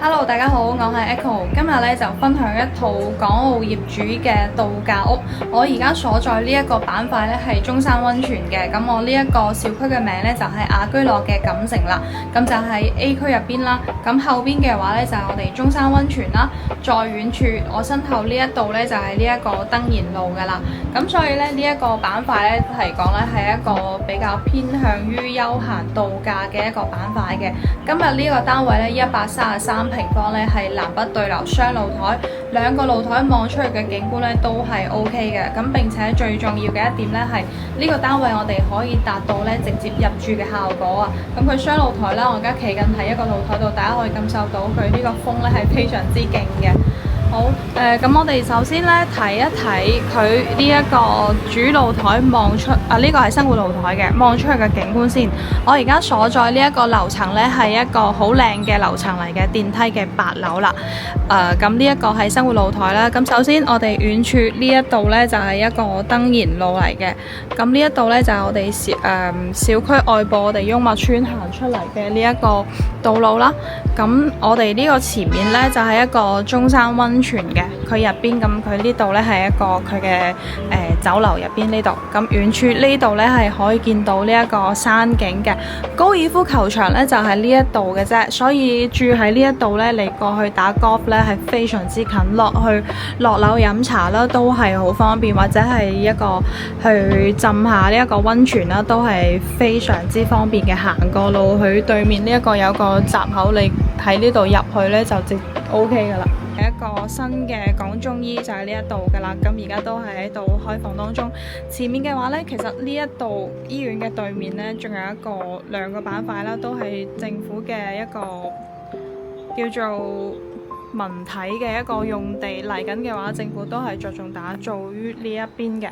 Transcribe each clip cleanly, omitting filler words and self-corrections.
Hello，大家好，我係 Echo，今日咧就分享一套港澳業主嘅度假屋。我而家所在呢一個板塊咧係中山溫泉嘅，咁我呢一個小區嘅名咧就係雅居樂嘅錦城啦，咁就喺 A 區入邊啦。咁後邊嘅話咧就係我哋中山溫泉啦，再遠處我身後呢一度咧就係呢一個登賢路噶啦。咁所以咧呢一個板塊咧嚟講咧係一個比較偏向於休閒度假嘅一個板塊嘅。今日呢個單位咧133平方咧係南北對流雙露台，兩個露台望出去嘅景觀咧都係 OK 嘅。咁並且最重要嘅一點咧係呢個單位我哋可以達到咧直接入住嘅效果啊。咁佢雙露台啦，我而家企緊喺一個露台度，大家可以感受到佢呢個風咧係非常之勁嘅。好，咁我哋首先咧睇一睇佢呢一個主露台望出呢個係生活露台嘅，望出去嘅景觀先。我而家所在呢一個樓層咧係一個好靚嘅樓層嚟嘅，電梯嘅8樓啦。咁呢一個係生活露台啦。咁首先我哋遠處呢一度咧就係一個登賢路嚟嘅。咁呢一度咧就係我哋小區外部我哋雍默村行出嚟嘅呢一個道路啦。咁我哋呢個前面咧就係一個中山溫泉嘅，佢入邊咁佢呢度咧係一個佢嘅酒樓入邊呢度。咁遠處呢度咧係可以見到呢一個山景嘅。高爾夫球場咧就係呢一度嘅啫，所以住喺呢一度咧嚟過去打 golf 咧係非常之近，落樓飲茶啦都係好方便，或者係一個去浸下呢一個溫泉啦都係非常之方便嘅。行過路去對面呢一個有個閘口，你喺呢度入去咧就直 OK 噶啦。一個新嘅港中醫就喺呢一度噶啦，咁而家都係喺度開放當中。前面嘅話呢，其實呢一度醫院嘅對面呢，仲有兩個板塊啦，都係政府嘅一個叫做文體嘅一個用地。嚟緊嘅話，政府都係着重打造於呢一邊嘅。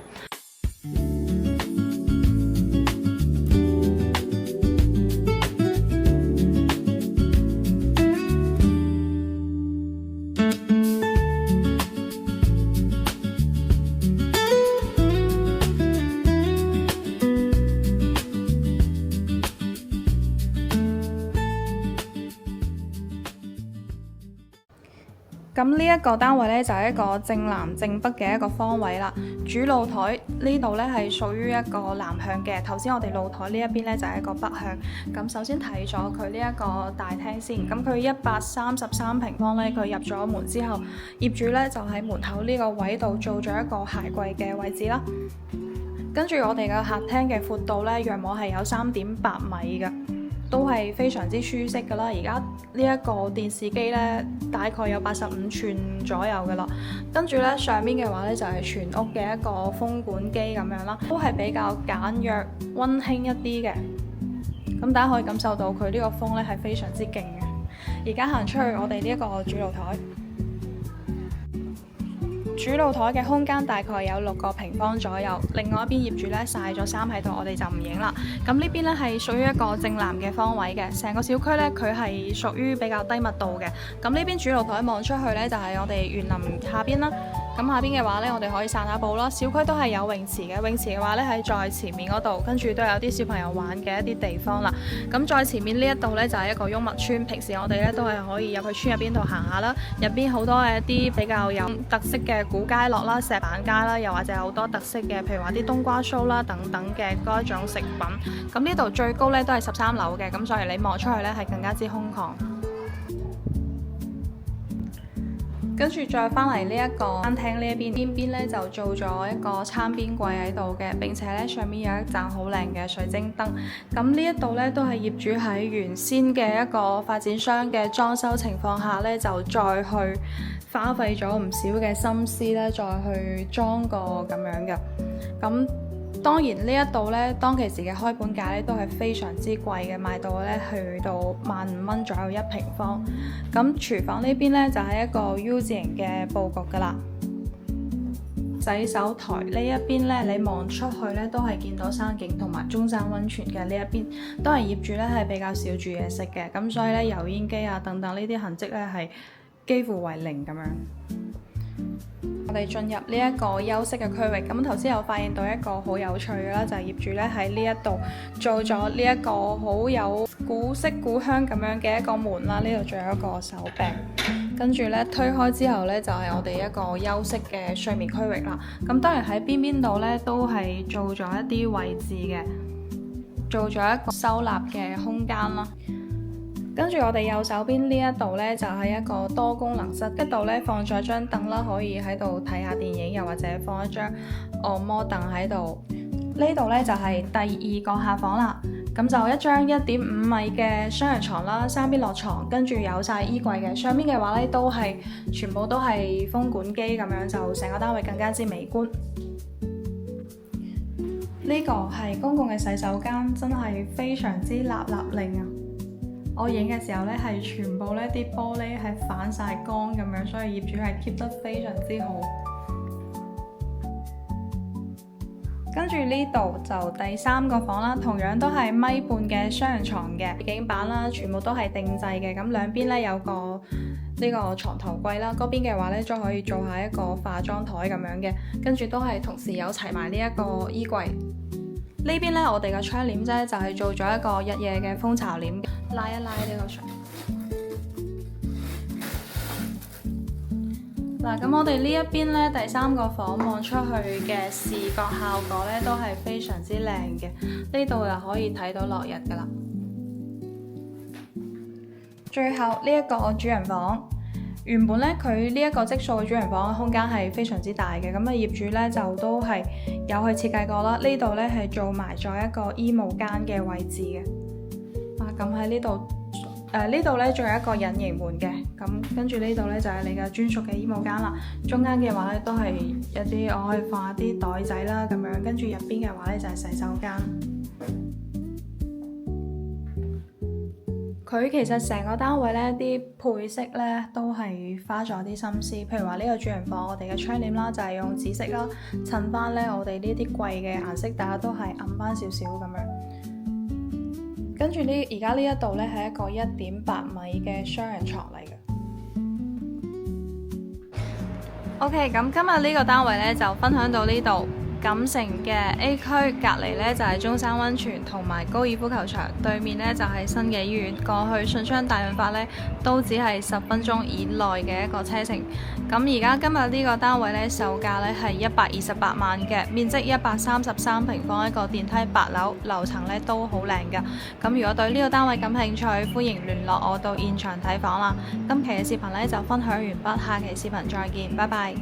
咁呢一個單位呢，就係一個正南正北嘅一個方位啦。主露台呢度呢，係屬於一個南向嘅，頭先我哋露台呢一邊呢，就係一個北向。咁首先睇咗佢呢一個大廳先，咁佢133平方呢，佢入咗門之後，業主呢就喺門口呢個位度做咗一個鞋櫃嘅位置啦。跟住我哋嘅客廳嘅闊度呢，約莫係有3.8米嘅。都係非常之舒適噶啦。而家呢一個電視機呢，大概有85寸左右噶啦。跟住呢，上面嘅話呢，就係全屋嘅一個風管機咁樣啦，都係比較簡約溫馨一啲嘅。咁大家可以感受到佢呢個風呢係非常之勁嘅。而家行出去我哋呢一個主露台。主露台嘅空間大概有6個平方左右，另外一邊業主咧曬咗衫喺度，我哋就唔影啦。咁呢邊咧係屬於一個正南嘅方位嘅，成個小區咧佢係屬於比較低密度嘅。咁呢邊主露台望出去咧就係我哋園林下邊啦。咁下邊嘅話咧，我哋可以散下步啦。小區都係有泳池嘅，泳池嘅話咧係在前面嗰度，跟住都有啲小朋友玩嘅一啲地方啦。咁再前面呢一度咧就係一個雍默村，平時我哋咧都係可以入去村入邊度行下啦。入邊好多嘅一啲比較有特色嘅古街樂啦、石板街啦，又或者好多特色嘅，譬如話啲冬瓜酥啦等等嘅嗰一種食品。咁呢度最高咧都係13樓嘅，咁所以你望出去咧係更加之空曠。跟住再返嚟呢一個餐廳呢一邊咧就做咗一個餐邊櫃喺度嘅，並且咧上面有一盞好靚嘅水晶燈。咁呢一度咧都係業主喺原先嘅一個發展商嘅裝修情況下咧，就再去花費咗唔少嘅心思咧，再去裝個咁樣嘅。咁當然呢一度咧，當其時嘅開盤價咧都係非常之貴嘅，賣到咧去到15,000蚊左右1平方。咁廚房呢邊咧就係一個 U 字型嘅佈局噶啦。洗手台呢一邊咧，你望出去咧都係見到山景同埋中山溫泉嘅。呢一邊都係業主咧係比較少煮嘢食嘅，咁所以咧油煙機啊等等呢啲痕跡咧係幾乎為零咁樣。我哋進入呢一個休息嘅區域，咁頭先有發現到一個好有趣嘅啦，就係業主咧喺呢一度做咗呢一個好有古色古香咁樣嘅一個門啦，呢度仲有一個手柄，跟住咧推開之後咧就係我哋一個休息嘅睡眠區域啦。咁當然喺邊度咧都係做咗一啲位置嘅，做咗一個收納嘅空間啦。跟住我哋右手邊呢一度呢，就係一個多功能室，一度呢放咗張凳啦，可以喺度睇下電影，又或者放一張按摩凳喺度。呢度呢，就係第二個客房啦，咁就一張1.5米嘅雙人床啦，三邊落床，跟住有晒衣櫃嘅，上面嘅話呢，全部都係風管機咁樣，就成個單位更加之美觀。呢個係公共嘅洗手間，真係非常之立令啊！我影嘅時候呢，係全部呢啲玻璃係反晒光咁樣，所以業主係 keep 得非常之好。跟住呢度就第三個房啦，同樣都係米半嘅雙人床嘅景板啦，全部都係定制嘅。咁兩邊呢，有個呢個床頭櫃啦，嗰邊嘅話呢，再可以做下一個化妝台咁樣嘅，跟住都係同時有齊埋呢一個衣櫃。呢邊呢，我哋嘅窗簾啫，就係做咗一個日夜嘅蜂巢簾，拉一拉呢個窗。嗱，咁我哋呢一邊呢，第三個房望出去嘅視覺效果呢，都係非常之靚嘅。呢度又可以睇到落日噶啦。最後呢一個主人房。原本咧，佢呢一個積數嘅主人房嘅空間係非常之大嘅，咁啊業主咧就都係有去設計過啦。呢度咧係做埋咗一個衣帽間嘅位置嘅。咁喺呢度，呢度咧仲有一個隱形門嘅，咁跟住呢度咧就係你嘅專屬嘅衣帽間啦。中間嘅話咧都係一啲我可以放一啲袋仔啦咁樣，跟住入邊嘅話咧就係洗手間。佢其實成個單位呢啲配色呢都係花咗啲心思，譬如話呢個主人房，我哋嘅窗簾啦就係用紫色啦，襯翻呢我哋呢啲櫃嘅顏色，大家都係暗翻少少咁樣。跟住而家呢一度呢係一個1.8米嘅雙人床嚟嘅。OK， 咁今日呢個單位呢就分享到呢度。錦城嘅 A 區隔離呢就係中山溫泉同埋高爾夫球場，對面呢就係新嘅醫院，過去順昌大潤發呢都只係10分鐘以內嘅一個車程。咁而家今日呢個單位呢售價呢係128萬嘅，面積133平方，一個電梯8樓，樓層呢都好靚噶。咁如果對呢個單位感興趣，歡迎聯絡我到現場睇房啦。今期嘅視頻呢就分享完畢，下期視頻再見，拜拜。